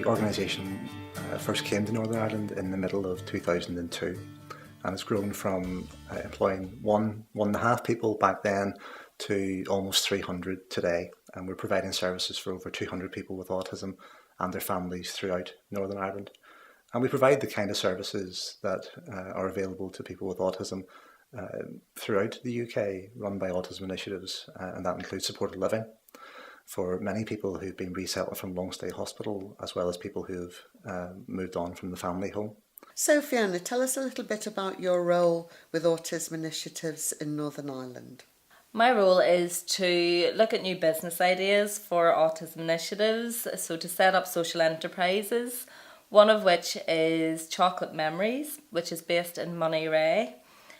organisation first came to Northern Ireland in the middle of 2002, and it's grown from employing one and a half people back then to almost 300 today, and we're providing services for over 200 people with autism and their families throughout Northern Ireland. And we provide the kind of services that are available to people with autism throughout the UK, run by Autism Initiatives, and that includes supported living for many people who've been resettled from long stay hospital, as well as people who've moved on from the family home. So Fiona, tell us a little bit about your role with Autism Initiatives in Northern Ireland. My role is to look at new business ideas for Autism Initiatives, so to set up social enterprises, one of which is Chocolate Memories, which is based in Monterey,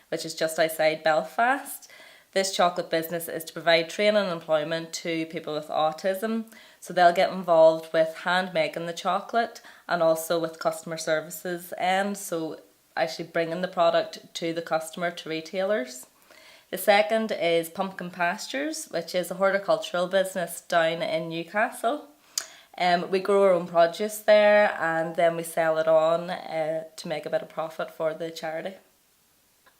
which is just outside Belfast. This chocolate business is to provide training and employment to people with autism, so they'll get involved with hand making the chocolate and also with customer services, and so actually bringing the product to the customer, to retailers. The second is Pumpkin Pastures, which is a horticultural business down in Newcastle. We grow our own produce there and then we sell it on to make a bit of profit for the charity.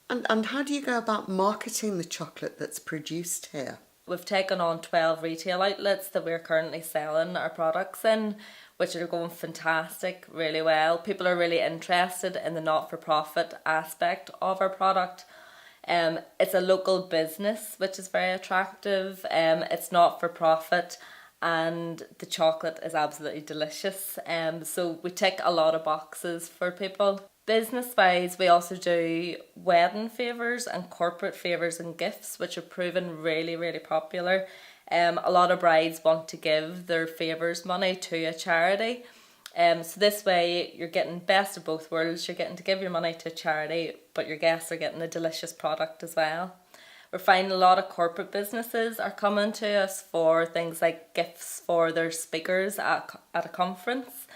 And how do you go about marketing the chocolate that's produced here? We've taken on 12 retail outlets that we're currently selling our products in, which are going fantastic, really well. People are really interested in the not-for-profit aspect of our product. It's a local business, which is very attractive. It's not-for-profit and the chocolate is absolutely delicious. So we tick a lot of boxes for people. Business-wise, we also do wedding favours and corporate favours and gifts, which have proven really, really popular. A lot of brides want to give their favours money to a charity. So this way you're getting best of both worlds. You're getting to give your money to a charity, but your guests are getting a delicious product as well. We're finding a lot of corporate businesses are coming to us for things like gifts for their speakers at a conference.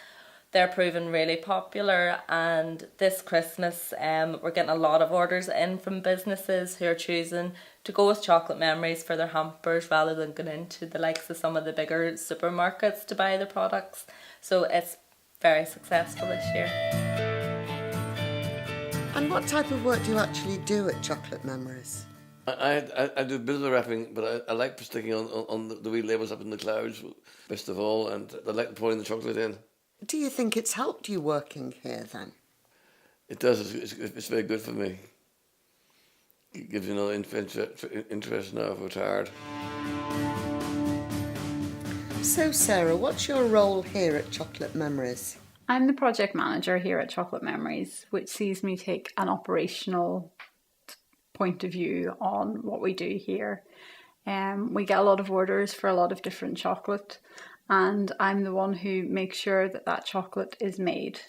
They're proving really popular, and this Christmas we're getting a lot of orders in from businesses who are choosing to go with Chocolate Memories for their hampers rather than going into the likes of some of the bigger supermarkets to buy the products. So it's very successful this year. And what type of work do you actually do at Chocolate Memories? I do a bit of the wrapping, but I like sticking on the wee labels up in the clouds, best of all, and I like pouring the chocolate in. Do you think it's helped you working here then? It does. It's very good for me. It gives you another interest now if it's hard. So Sarah, what's your role here at Chocolate Memories? I'm the project manager here at Chocolate Memories, which sees me take an operational point of view on what we do here. We get a lot of orders for a lot of different chocolate, and I'm the one who makes sure that that chocolate is made.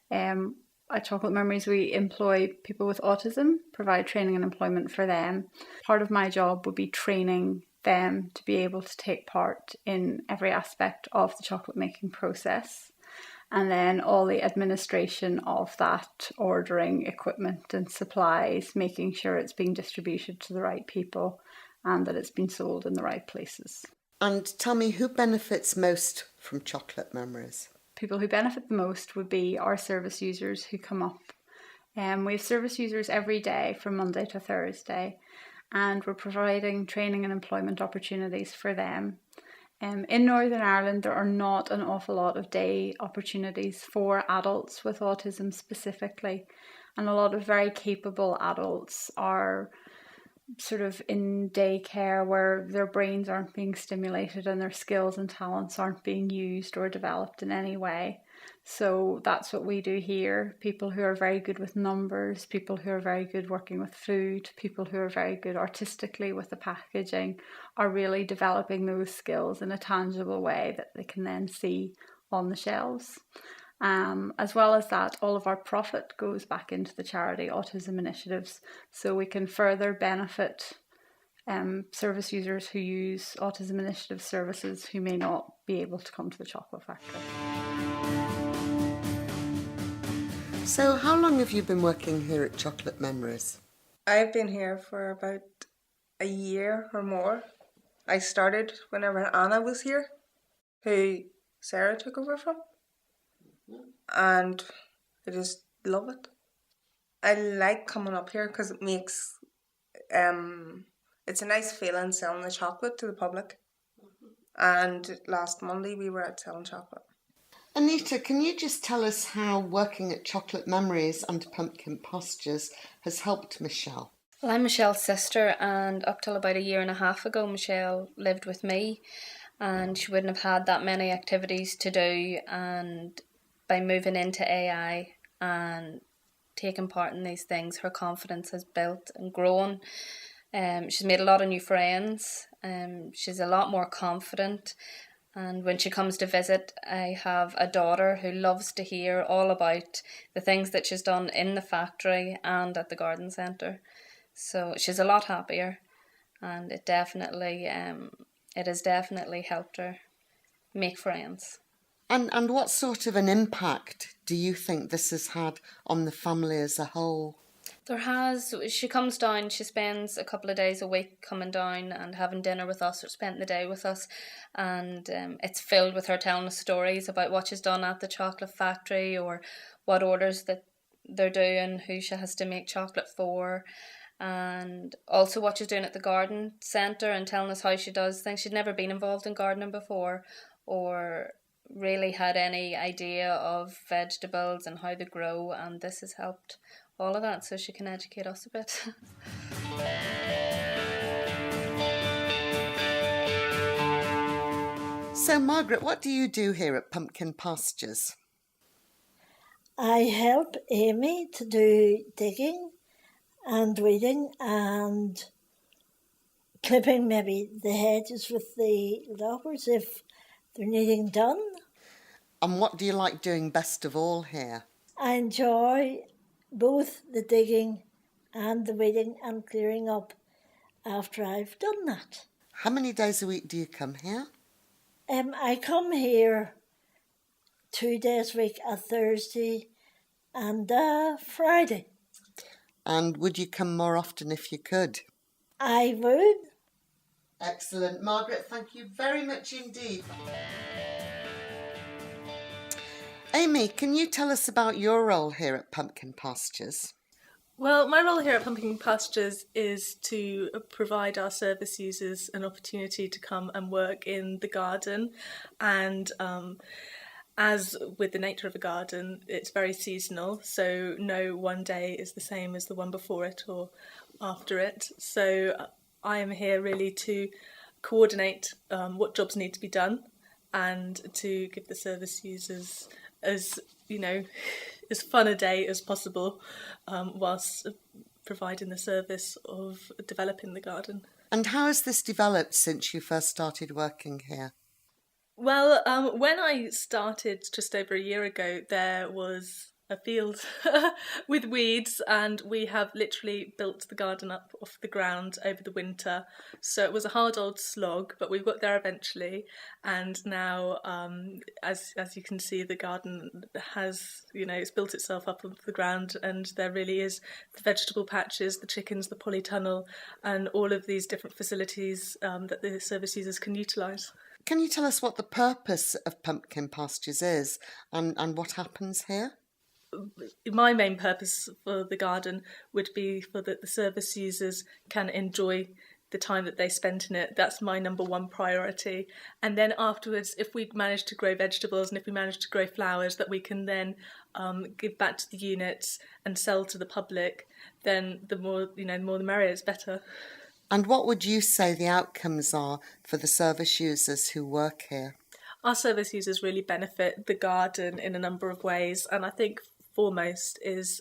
At Chocolate Memories, we employ people with autism, provide training and employment for them. Part of my job would be training them to be able to take part in every aspect of the chocolate making process. And then all the administration of that, ordering equipment and supplies, making sure it's being distributed to the right people and that it's been sold in the right places. And tell me, who benefits most from Chocolate Memories? People who benefit the most would be our service users who come up. We have service users every day from Monday to Thursday, and we're providing training and employment opportunities for them. In Northern Ireland, there are not an awful lot of day opportunities for adults with autism specifically, and a lot of very capable adults are sort of in daycare where their brains aren't being stimulated and their skills and talents aren't being used or developed in any way. So that's what we do here. People who are very good with numbers, people who are very good working with food, people who are very good artistically with the packaging are really developing those skills in a tangible way that they can then see on the shelves. As well as that, all of our profit goes back into the charity Autism Initiatives, so we can further benefit service users who use Autism Initiative services who may not be able to come to the chocolate factory. So how long have you been working here at Chocolate Memories? I've been here for about a year or more. I started whenever Anna was here, who Sarah took over from. and I just love it. I like coming up here because it makes it's a nice feeling selling the chocolate to the public. And last Monday we were out selling chocolate. Anita, can you just tell us how working at Chocolate Memories and Pumpkin Postures has helped Michelle? Well, I'm Michelle's sister, and up till about a year and a half ago, Michelle lived with me, and she wouldn't have had that many activities to do. And by moving into AI and taking part in these things, her confidence has built and grown. She's made a lot of new friends. She's a lot more confident. And when she comes to visit, I have a daughter who loves to hear all about the things that she's done in the factory and at the garden centre. So she's a lot happier, and it has definitely helped her make friends. And what sort of an impact do you think this has had on the family as a whole? She comes down, she spends a couple of days a week coming down and having dinner with us or spent the day with us, and it's filled with her telling us stories about what she's done at the chocolate factory or what orders that they're doing, who she has to make chocolate for, and also what she's doing at the garden centre and telling us how she does things. She'd never been involved in gardening before or really had any idea of vegetables and how they grow, and this has helped all of that so she can educate us a bit. So, Margaret, what do you do here at Pumpkin Pastures? I help Amy to do digging and weeding and clipping maybe the hedges with the loppers if they're needing done. And what do you like doing best of all here? I enjoy both the digging and the weeding and clearing up after I've done that. How many days a week do you come here? I come here 2 days a week, a Thursday and a Friday. And would you come more often if you could? I would. Excellent. Margaret, thank you very much indeed. Amy, can you tell us about your role here at Pumpkin Pastures? Well, my role here at Pumpkin Pastures is to provide our service users an opportunity to come and work in the garden. And as with the nature of a garden, it's very seasonal, so no one day is the same as the one before it or after it. So I am here really to coordinate what jobs need to be done and to give the service users as fun a day as possible whilst providing the service of developing the garden. And how has this developed since you first started working here? Well, when I started just over a year ago, there was a field with weeds, and we have literally built the garden up off the ground over the winter. So it was a hard old slog, but we got there eventually. And now, as you can see, the garden has, it's built itself up off the ground, and there really is the vegetable patches, the chickens, the polytunnel, and all of these different facilities that the service users can utilise. Can you tell us what the purpose of Pumpkin Pastures is and what happens here? My main purpose for the garden would be for that the service users can enjoy the time that they spent in it. That's my number one priority. And then afterwards, if we manage to grow vegetables and if we manage to grow flowers that we can then give back to the units and sell to the public, then the more the merrier, it's better. And what would you say the outcomes are for the service users who work here? Our service users really benefit the garden in a number of ways, and I think foremost is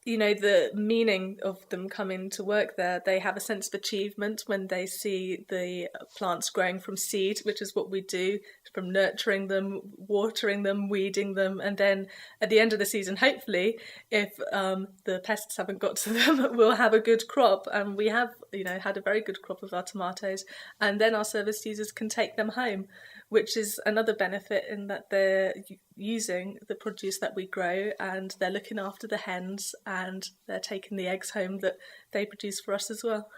the meaning of them coming to work there. They have a sense of achievement when they see the plants growing from seed, which is what we do, from nurturing them, watering them, weeding them, and then at the end of the season, hopefully, if the pests haven't got to them, we'll have a good crop. And we have, had a very good crop of our tomatoes, and then our service users can take them home, which is another benefit in that they're using the produce that we grow and they're looking after the hens and they're taking the eggs home that they produce for us as well.